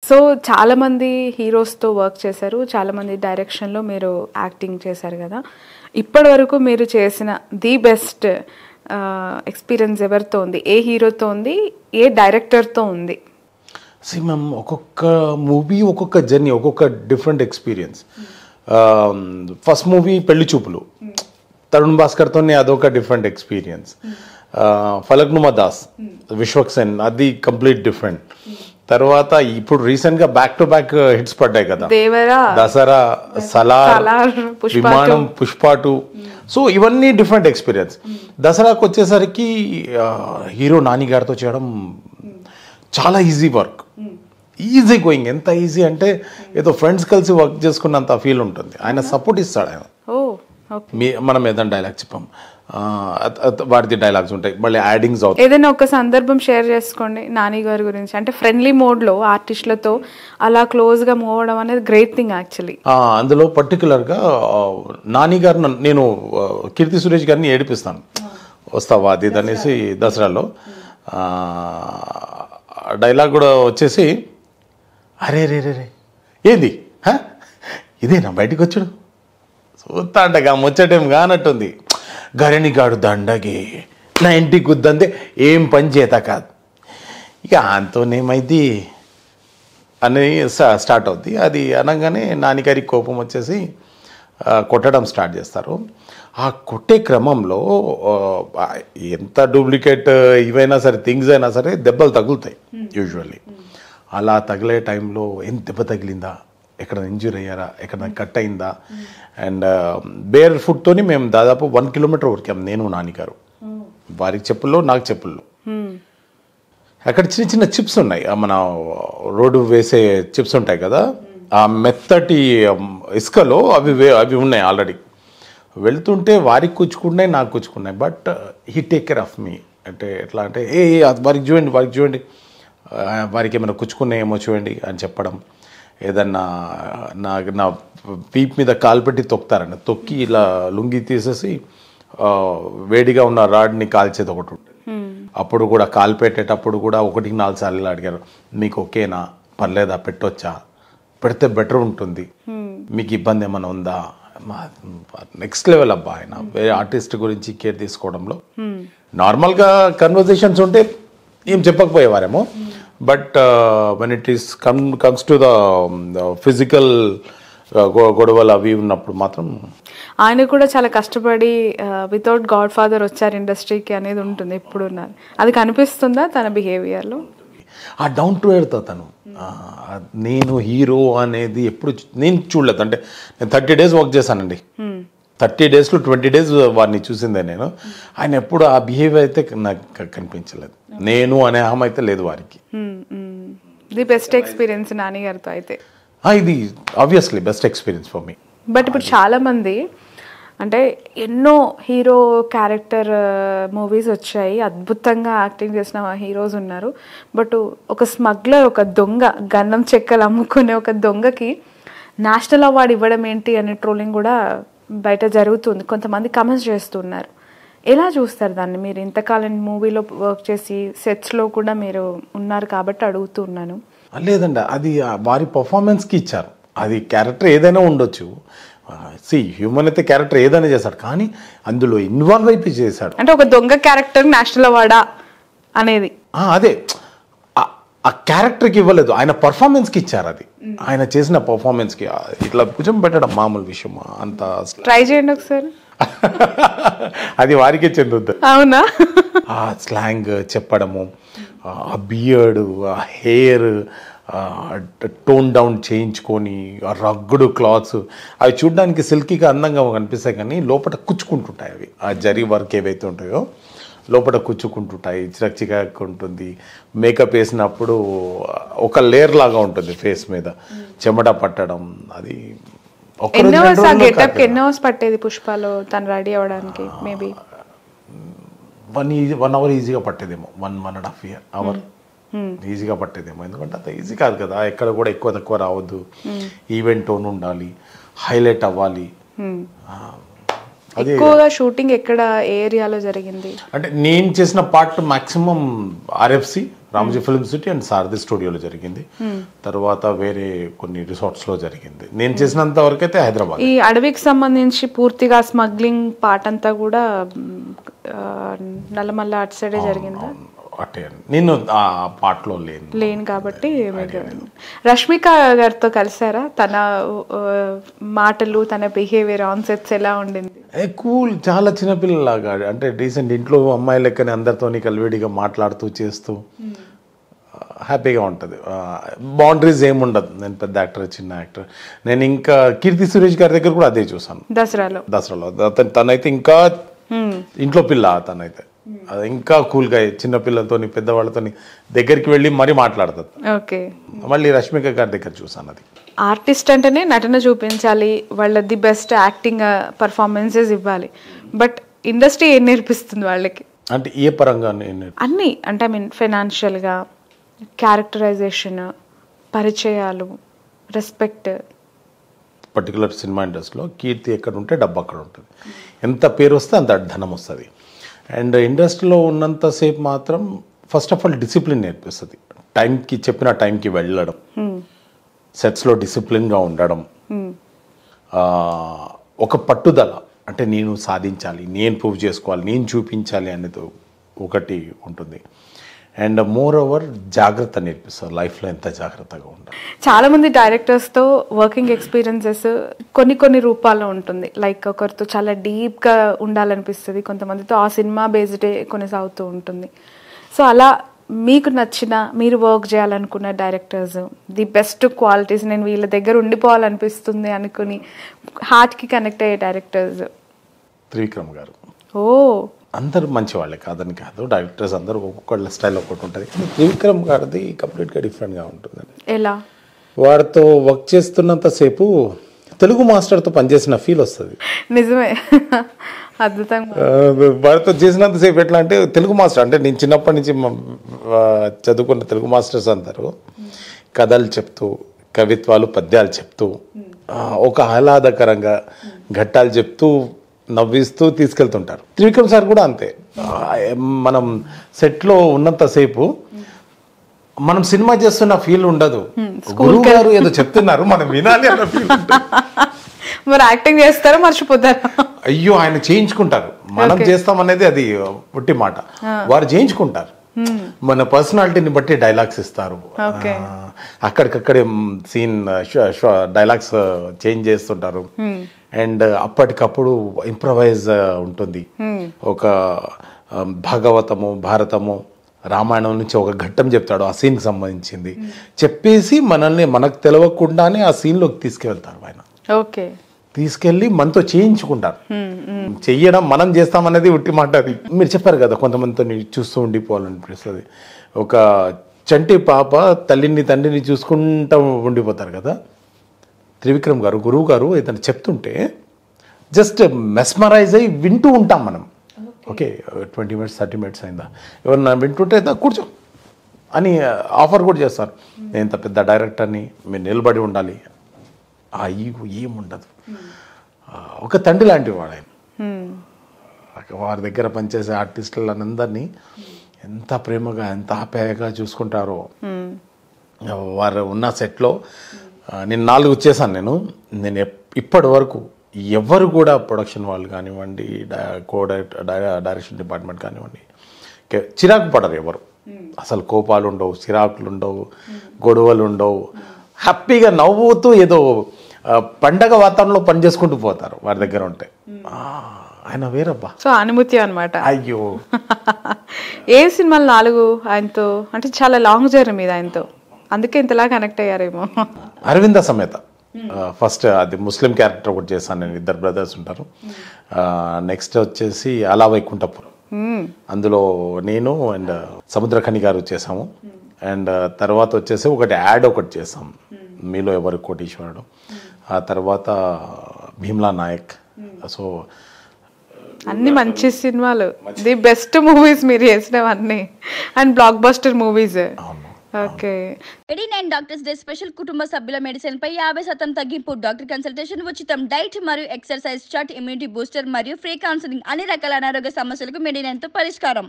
So చాలామంది హీరోస్తో work చేశారు, చాలామంది డైరెక్షన్లో మీరు యాక్టింగ్ చేశారు కదా. ఇప్పటి వరకు మీరు చేసిన ది బెస్ట్ ఎక్స్పీరియన్స్ ఎవరితో ఉంది, ఏ హీరోతో ఉంది, ఏ డైరెక్టర్తో ఉంది? మ్యామ్ ఒక్కొక్క మూవీ ఒక్కొక్క జర్నీ, ఒక్కొక్క డిఫరెంట్ ఎక్స్పీరియన్స్. ఫస్ట్ మూవీ పెళ్లి చూపులు తరుణ్ భాస్కర్తో అదొక డిఫరెంట్ ఎక్స్పీరియన్స్. ఫలక్నుమా దాస్ విశ్వక్సేన్ అది కంప్లీట్ డిఫరెంట్. తర్వాత ఇప్పుడు రీసెంట్ గా బ్యాక్ టు బ్యాక్ హిట్స్ పడ్డాయి కదా, దసరా, సలార్, విమానం, పుష్ప2. సో ఇవన్నీ డిఫరెంట్ ఎక్స్పీరియన్స్. దసరాకు వచ్చేసరికి హీరో నాని గారితో చేయడం చాలా ఈజీ వర్క్, ఈజీ గోయింగ్. ఎంత ఈజీ అంటే ఏదో ఫ్రెండ్స్ కలిసి వర్క్ చేసుకున్నంత ఫీల్ ఉంటుంది. ఆయన సపోర్ట్ ఇస్తాడు. ఆయన మనం ఏదైనా డైలాగ్ చెప్పాం, వాటిది డైలాగ్స్ ఉంటాయి, మళ్ళీ యాడింగ్స్ అవుతాయి. ఏదైనా ఒక సందర్భం షేర్ చేసుకోండి నాని గారి గురించి. అంటే ఫ్రెండ్లీ మోడ్లో ఆర్టిస్టులతో అలా క్లోజ్గా మూవ్ అవ్వడం అనేది గ్రేట్ థింగ్ యాక్చువల్లీ. అందులో పర్టికులర్గా నాని గారు, నేను కీర్తి సురేష్ గారిని ఏడిపిస్తాను, వస్తావా అది అనేసి దసరాలో. డైలాగ్ కూడా వచ్చేసి, అరే రే రే రే ఏది ఇదేనా బయటికి వచ్చాడు చూస్తా అంటగా ముచ్చటేం కానట్టుంది. గరణిగాడు దండగే నా ఇంటికి గుద్దంతే ఏం పని చేత కాదు, ఇక అంతోనేమైంది అని స్టార్ట్ అవుద్ది. అది అనగానే నాన్నగారికి కోపం వచ్చేసి కొట్టడం స్టార్ట్ చేస్తారు. ఆ కొట్టే క్రమంలో ఎంత డూప్లికేట్ ఇవైనా సరే, థింగ్స్ అయినా సరే దెబ్బలు తగులుతాయి యూజువల్లీ. అలా తగిలే టైంలో ఏం దెబ్బ తగిలిందా, ఎక్కడ ఇంజూర్ అయ్యారా, ఎక్కడ కట్ అయిందా, అండ్ బేర్ ఫుట్తోని మేము దాదాపు 1 కిలోమీటర్ ఉరికాం, నేను నాన్నగారు. వారికి చెప్పుల్లో నాకు చెప్పుల్లో. అక్కడ చిన్న చిన్న చిప్స్ ఉన్నాయి, మన రోడ్డు వేసే చిప్స్ ఉంటాయి కదా, ఆ మెత్తటి ఇసుకలో అవి ఉన్నాయి ఆల్రెడీ. వెళ్తుంటే వారికి కూర్చుకున్నాయి, నాకు కూర్చుకున్నాయి. But he take care of me. అంటే ఎట్లా అంటే, వారికి చూడండి వారికి ఏమైనా కూర్చుకున్నాయేమో చూడండి అని చెప్పడం. ఏదన్నా నా పీప్ మీద కాలు పెట్టి తొక్కుతారండి, తొక్కి ఇలా లుంగి తీసేసి వేడిగా ఉన్న రాడ్ని కాల్చేది ఒకటి ఉంటుంది. అప్పుడు కూడా కాలు పెట్టేటప్పుడు కూడా 1-4 సార్లు అడిగారు, మీకు ఓకేనా, పర్లేదా, పెట్టొచ్చా, పెడితే బెటర్ ఉంటుంది, మీకు ఇబ్బంది ఏమైనా ఉందా. నెక్స్ట్ లెవెల్ అబ్బా ఆయన. వేరే ఆర్టిస్ట్ గురించి కేర్ తీసుకోవడంలో నార్మల్గా కన్వర్జేషన్స్ ఉంటే ఏం చెప్పకపోయేవారేమో, but when it is comes to the physical గొడవలు అవి ఉన్నప్పుడు మాత్రం ఆయన కూడా చాలా కష్టపడి వితౌట్ గాడ్ ఫాదర్ వచ్చారు ఇండస్ట్రీకి అనేది ఉంటుంది ఎప్పుడు ఉన్నారు. అది కనిపిస్తుందా తన బిహేవియర్లో? ఆ డౌన్ టు ఎర్త్ తను. నేను హీరో అనేది ఎప్పుడు నేను చూడలేదు. అంటే నేను 30 days వర్క్ చేశానండి. 30 daysలో 20 days వారిని చూసిందే నేను. ఆయన ఎప్పుడు ఆ బిహేవియర్ అయితే నాకు కనిపించలేదు. నేను అనే ఆమె అయితే లేదు వారికి. ది బెస్ట్ ఎక్స్పీరియన్స్ నాని గారితో అయితే ఇది obviously best experience for me. But ఇప్పుడు చాలామంది అంటే ఎన్నో హీరో క్యారెక్టర్ మూవీస్ వచ్చాయి, అద్భుతంగా యాక్టింగ్ చేసిన హీరోస్ ఉన్నారు. బట్ ఒక స్మగ్లర్, ఒక దొంగ, గన్నం చెక్కలు అమ్ముకునే ఒక దొంగకి నేషనల్ అవార్డు ఇవ్వడం ఏంటి అనే ట్రోలింగ్ కూడా బయట జరుగుతుంది. కొంతమంది కమెంట్స్ చేస్తున్నారు. ఎలా చూస్తారు దాన్ని? మీరు ఇంతకాలం మూవీలో వర్క్ చేసి సెట్స్లో కూడా మీరు ఉన్నారు కాబట్టి అడుగుతున్నాను. లేదండి, అది వారి పర్ఫార్మెన్స్కి ఇచ్చారు. అది క్యారెక్టర్ ఏదైనా ఉండొచ్చు. హ్యూమన్ అయితే క్యారెక్టర్ ఏదైనా చేశాడు, కానీ అందులో ఇన్వాల్వ్ అయిపోయి చేశాడు. అంటే ఒక దొంగ క్యారెక్టర్ నేషనల్ అవార్డా అనేది అదే ఆ క్యారెక్టర్కి ఇవ్వలేదు, ఆయన పర్ఫార్మెన్స్కి ఇచ్చారు. అది ఆయన చేసిన పర్ఫార్మెన్స్కి. ఇట్లా భుజం పెట్టడం మామూలు విషయం. అంత ట్రై చేయండి ఒకసారి. అది వారికే చెందుద్ది. అవునా? ఆ స్లాంగ్ చెప్పడము, ఆ బియర్డ్, ఆ హెయిర్ టోన్ డౌన్ చేయించుకొని, ఆ రగ్గుడు క్లాత్స్ అవి చూడడానికి సిల్కీగా అందంగా కనిపిస్తాయి, కానీ లోపల కుచ్చుకుంటుంటాయి. అవి ఆ జరీ వర్క్ ఏవైతే ఉంటాయో లోపల కుచ్చుకుంటుంటాయి, చిరాకు ఉంటుంది. మేకప్ వేసినప్పుడు ఒక లేయర్ లాగా ఉంటుంది ఫేస్ మీద, చెమట పట్టడం. అది ఎన్ని అవర్స్ పట్టేది పుష్పలో తను రెడీ అవ్వడానికి? మేబీ 1 hour ఈజీగా పట్టేదేమో, 1.5 hour ఈజీగా పట్టేదేమో. ఎందుకంటే అంత ఈజీ కాదు కదా, ఎక్కడ కూడా ఎక్కువ తక్కువ రావద్దు, ఈవెంట్ టోన్ ఉండాలి, హైలైట్ అవ్వాలి. ఎక్కువగా షూటింగ్ ఎక్కడ, ఏ ఏరియాలో జరిగింది? అంటే నేను చేసిన part maximum RFC, Ramoji film city and Sarathi స్టూడియోలో జరిగింది. తర్వాత వేరే కొన్ని రిసార్ట్స్లో జరిగింది. నేను చేసినంత వరకు అయితే హైదరాబాద్. ఈ అడవికి సంబంధించి పూర్తిగా స్మగ్లింగ్ పార్ట్ అంతా కూడా నల్లమల్ల అటు సైడే జరిగిందా? అంటే నేను ఆ పాటలో లేను కాబట్టి. రష్మిక గారితో కలిసారా? తన మాటలు, తన బిహేవియర్ ఆన్ సెట్స్ ఎలా ఉండింది? కూల్, చాలా చిన్నపిల్లలాగా, అంటే రీసెంట్ ఇంట్లో అమ్మాయి లెక్కనే అందరితో కలివిడిగా మాట్లాడుతూ చేస్తూ హ్యాపీగా ఉంటుంది. బౌండరీస్ ఏముండదు. నేను పెద్ద యాక్టర్, చిన్న యాక్టర్. నేను ఇంకా కీర్తి సురేష్ గారి దగ్గర కూడా అదే చూసాను దసరాలో. తనైతే ఇంకా ఇంట్లో పిల్ల, తనైతే అది ఇంకా కూల్గా చిన్న పిల్లలతో పెద్దవాళ్ళతో దగ్గరికి వెళ్ళి మరీ మాట్లాడుతుంది. ఓకే. మళ్ళీ రష్మిక గారి దగ్గర చూసాను. అది ఆర్టిస్ట్ అంటేనే నటన చూపించాలి, వాళ్ళ ది బెస్ట్ యాక్టింగ్ పర్ఫార్మెన్సెస్ ఇవ్వాలి. బట్ ఇండస్ట్రీ ఏం నేర్పిస్తుంది వాళ్ళకి? అంటే ఏ పరంగా? అన్నీ, అంటే ఐ మీన్ ఫైనాన్షియల్గా, క్యారెక్టరైజేషన్, పరిచయాలు, రెస్పెక్ట్. పర్టికులర్ సినిమా ఇండస్ట్రీలో కీర్తి ఎక్కడ ఉంటే డబ్బు అక్కడ ఉంటుంది. ఎంత పేరు వస్తే అంత ధనం వస్తుంది. అండ్ ఇండస్ట్రీలో ఉన్నంతసేపు మాత్రం ఫస్ట్ ఆఫ్ ఆల్ డిసిప్లిన్ నేర్పిస్తుంది. టైంకి చెప్పిన టైంకి వెళ్ళడం, సెట్స్లో డిసిప్లిన్గా ఉండడం, ఒక పట్టుదల, అంటే నేను సాధించాలి, నేను ప్రూవ్ చేసుకోవాలి, నేను చూపించాలి అనేది ఒకటి ఉంటుంది. అండ్ మోర్ ఓవర్ జాగ్రత్త నేర్పిస్తారు. లైఫ్లో ఎంత జాగ్రత్తగా ఉండాలి. చాలా మంది డైరెక్టర్స్తో వర్కింగ్ ఎక్స్పీరియన్సెస్ కొన్ని రూపాల్లో ఉంటుంది. లైక్ ఒకరితో చాలా డీప్గా ఉండాలనిపిస్తుంది, కొంతమందితో ఆ సినిమా బేస్డే కొనసాగుతూ ఉంటుంది. సో అలా మీకు నచ్చిన, మీరు వర్క్ చేయాలనుకున్న డైరెక్టర్స్, ది బెస్ట్ క్వాలిటీస్, నేను వీళ్ళ దగ్గర ఉండిపోవాలనిపిస్తుంది అనుకుని హార్ట్కి కనెక్ట్ అయ్యే డైరెక్టర్స్? త్రివిక్రమ్ గారు. ఓ, అందరూ మంచి వాళ్ళే, కాదని కాదు. డైరెక్టర్స్ అందరూ ఒక్కొక్కళ్ళ స్టైల్ ఒకటి ఉంటుంది. త్రివిక్రమ్ గారిది కంప్లీట్గా డిఫరెంట్గా ఉంటుంది. ఎలా? వాడితో వర్క్ చేస్తున్నంతసేపు తెలుగు మాస్టర్తో పనిచేసిన ఫీల్ వస్తుంది. నిజమే, అద్భుతంగా. వాడితో చేసినంతసేపు ఎట్లా అంటే తెలుగు మాస్టర్, అంటే నేను చిన్నప్పటి నుంచి చదువుకున్న తెలుగు మాస్టర్స్ అందరూ కథలు చెప్తూ, కవిత్వాలు, పద్యాలు చెప్తూ, ఒక ఆహ్లాదకరంగా ఘట్టాలు చెప్తూ నవ్విస్తూ తీసుకెళ్తుంటారు. త్రివిక్రమ్ సార్ కూడా అంతే. మనం సెట్లో ఉన్నంతసేపు మనం సినిమా చేస్తున్న ఫీల్ ఉండదు. గురువు గారు ఏదో చెప్తున్నారు, మనం వినాలి అన్న ఫీల్. మరి యాక్టింగ్ చేస్తారో మర్చిపోతారు. అయ్యో, ఆయన చేయించుకుంటారు, మనం చేస్తాం అనేది అది ఒట్టి మాట. వారు చేయించుకుంటారు. మన పర్సనాలిటీని బట్టి డైలాగ్స్ ఇస్తారు. అక్కడికక్కడే సీన్ డైలాగ్స్ చేంజ్ చేస్తుంటారు. అండ్ అప్పటికప్పుడు ఇంప్రవైజ్ ఉంటుంది. ఒక భాగవతము, భారతము, రామాయణం నుంచి ఒక ఘట్టం చెప్తాడు, ఆ సీన్కి సంబంధించింది చెప్పేసి మనకు తెలియకుండానే ఆ సీన్లోకి తీసుకెళ్తారు ఆయన. ఓకే. తీసుకెళ్ళి మనతో చేయించుకుంటారు. చెయ్యడం మనం చేస్తామనేది ఉట్టి మాట. అది మీరు చెప్పారు కదా, కొంతమందితో చూస్తూ ఉండిపోవాలనిపిస్తుంది. ఒక చంటి పాప తల్లిని తండ్రిని చూసుకుంటూ ఉండిపోతారు కదా. త్రివిక్రమ్ గారు, గురువు గారు ఏదైనా చెప్తుంటే జస్ట్ మెస్మరైజ్ అయ్యి వింటూ ఉంటాం మనం. ఓకే, 20 minutes 30 minutes అయిందా, ఎవరన్నా వింటుంటే కూర్చో అని ఆఫర్ కూడా చేస్తారు. నేను ఇంత పెద్ద డైరెక్టర్ని, మీరు నిలబడి ఉండాలి, ఆ ఈగు ఏముండదు. ఒక తండ్రి లాంటి వాడు ఆయన. వారి దగ్గర పనిచేసే ఆర్టిస్టులందరినీ ఎంత ప్రేమగా, ఎంత ఆప్యాయంగా చూసుకుంటారో. వారు ఉన్న సెట్లో నేను 4 చేశాను. నేను ఇప్పటి వరకు ఎవరు కూడా ప్రొడక్షన్ వాళ్ళు కానివ్వండి, డైరెక్షన్ డిపార్ట్మెంట్ కానివ్వండి, చిరాకు పడరు ఎవరు. అసలు కోపాలు ఉండవు, చిరాకులు ఉండవు, గొడవలు ఉండవు. హ్యాపీగా నవ్వుతూ ఏదో పండగ వాతావరణంలో పని చేసుకుంటూ పోతారు వారి దగ్గర ఉంటే. ఆయన వేరబ్బా. సో అనుమతి అనమాట. అయ్యో, ఏ సినిమాలు 4 ఆయనతో, అంటే చాలా లాంగ్ జర్నీ మీద ఆయనతో, అందుకే ఇంతలా కనెక్ట్ అయ్యారేమో. అరవింద సమేత ఫస్ట్, అది ముస్లిం క్యారెక్టర్ ఒకటి చేశాను నేను. 2 బ్రదర్స్ ఉంటారు. నెక్స్ట్ వచ్చేసి అలా వైకుంఠపురం, అందులో నేను అండ్ సముద్రఖని గారు చేసాము. అండ్ తర్వాత వచ్చేసి ఒకటి యాడ్ ఒకటి చేసాం, మీలో ఎవరు కోటీశ్వరుడు. ఆ తర్వాత భీమ్లా నాయక్. సో అన్ని మంచి సినిమాలు, ది బెస్ట్ మూవీస్ మీరు చేసినవన్నీ, and block buster movies. Okay. 89 doctors day special కుటుంబ సభ్యుల మెడిసిన్ పై 50% తగ్గింపు, డాక్టర్ కన్సల్టేషన్ ఉచితం, డైట్ మరియు ఎక్సర్సైజ్ చార్ట్, ఇమ్యూనిటీ బూస్టర్ మరియు ఫ్రీ కౌన్సిలింగ్, అన్ని రకాల అనారోగ్య సమస్యలకు 89 తో పరిష్కారం.